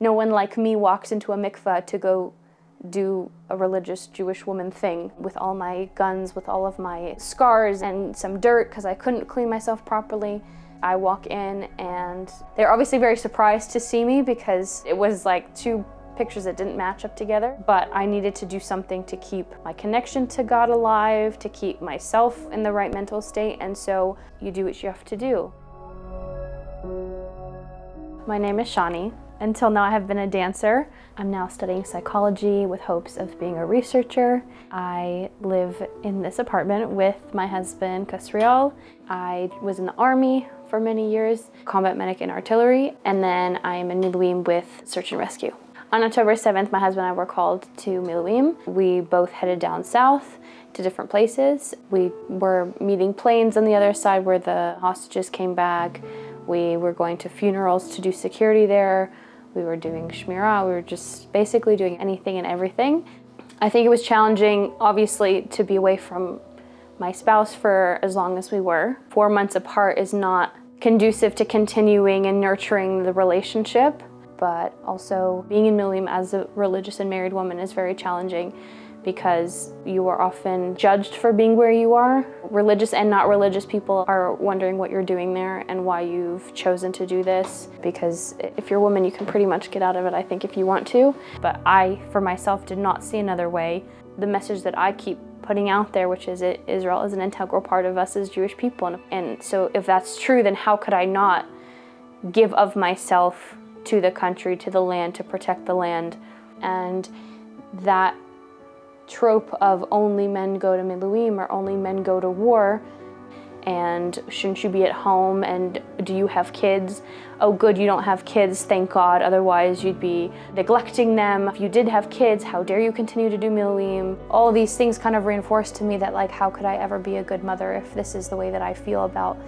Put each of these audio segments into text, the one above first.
No one like me walks into a mikveh to go do a religious Jewish woman thing with all my guns, with all of my scars and some dirt because I couldn't clean myself properly. I walk in and they're obviously very surprised to see me because it was like two pictures that didn't match up together, but I needed to do something to keep my connection to God alive, to keep myself in the right mental state, and so you do what you have to do. My name is Shani. Until now I have been a dancer. I'm now studying psychology with hopes of being a researcher. I live in this apartment with my husband, Kasriel. I was in the Army for many years, combat medic in artillery, and then I am in Miluim with search and rescue. On October 7th, my husband and I were called to Miluim. We both headed down south to different places. We were meeting planes on the other side where the hostages came back. We were going to funerals to do security there. We were doing shmirah. We were just basically doing anything and everything. I think it was challenging, obviously, to be away from my spouse for as long as we were. 4 months apart is not conducive to continuing and nurturing the relationship. But also being in Miluim as a religious and married woman is very challenging because you are often judged for being where you are. Religious and not religious people are wondering what you're doing there and why you've chosen to do this, because if you're a woman, you can pretty much get out of it, I think, if you want to. But I, for myself, did not see another way. The message that I keep putting out there, which is Israel is an integral part of us as Jewish people. And so if that's true, then how could I not give of myself to the country, to the land, to protect the land? And that trope of only men go to Miluim or only men go to war, and shouldn't you be at home, and do you have kids? Oh good, you don't have kids, thank God, otherwise you'd be neglecting them. If you did have kids, how dare you continue to do Miluim? All these things kind of reinforced to me that, like, how could I ever be a good mother if this is the way that I feel about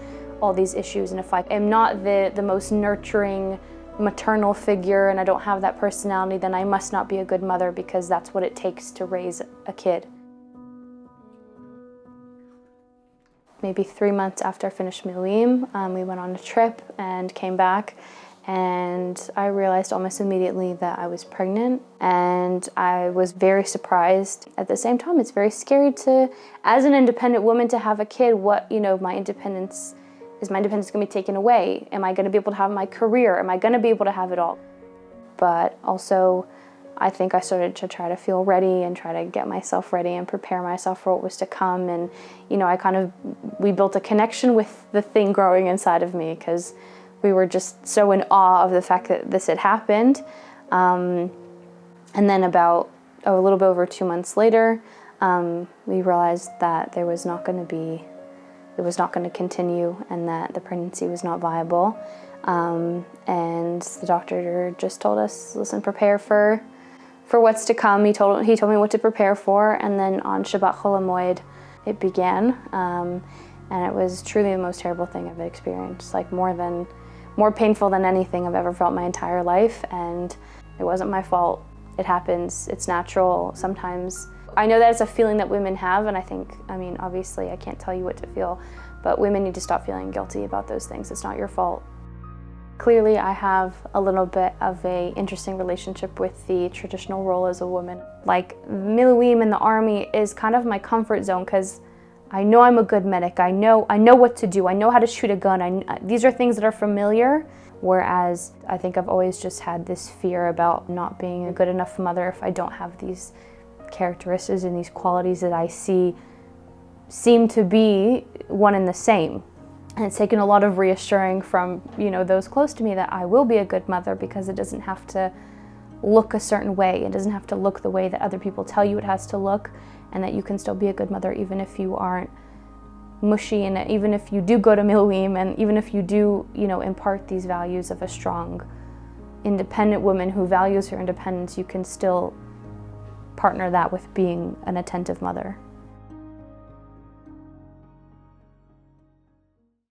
all these issues, and if I am not the most nurturing maternal figure and I don't have that personality, then I must not be a good mother, because that's what it takes to raise a kid. Maybe 3 months after I finished Miluim, we went on a trip and came back, and I realized almost immediately that I was pregnant, and I was very surprised. At the same time, it's very scary to, as an independent woman, to have a kid. My independence going to be taken away? Am I going to be able to have my career? Am I going to be able to have it all? But also, I think I started to try to feel ready and try to get myself ready and prepare myself for what was to come. And, we built a connection with the thing growing inside of me, because we were just so in awe of the fact that this had happened. And then about a little bit over 2 months later, we realized that it was not going to continue, and that the pregnancy was not viable. And the doctor just told us, listen, prepare for what's to come. He told me what to prepare for, and then on Shabbat Chol HaMoed, it began. And it was truly the most terrible thing I've experienced, like more painful than anything I've ever felt my entire life. And it wasn't my fault. It happens, it's natural. Sometimes I know that it's a feeling that women have, and obviously I can't tell you what to feel, but women need to stop feeling guilty about those things. It's not your fault. Clearly, I have a little bit of an interesting relationship with the traditional role as a woman. Like, Miluim in the Army is kind of my comfort zone, because I know I'm a good medic. I know what to do. I know how to shoot a gun. These are things that are familiar. Whereas I think I've always just had this fear about not being a good enough mother if I don't have these characteristics and these qualities that I see seem to be one and the same. And it's taken a lot of reassuring from, those close to me that I will be a good mother, because it doesn't have to look a certain way. It doesn't have to look the way that other people tell you it has to look, and that you can still be a good mother even if you aren't mushy, and even if you do go to Miluim, and even if you do, impart these values of a strong, independent woman who values her independence, you can still partner that with being an attentive mother.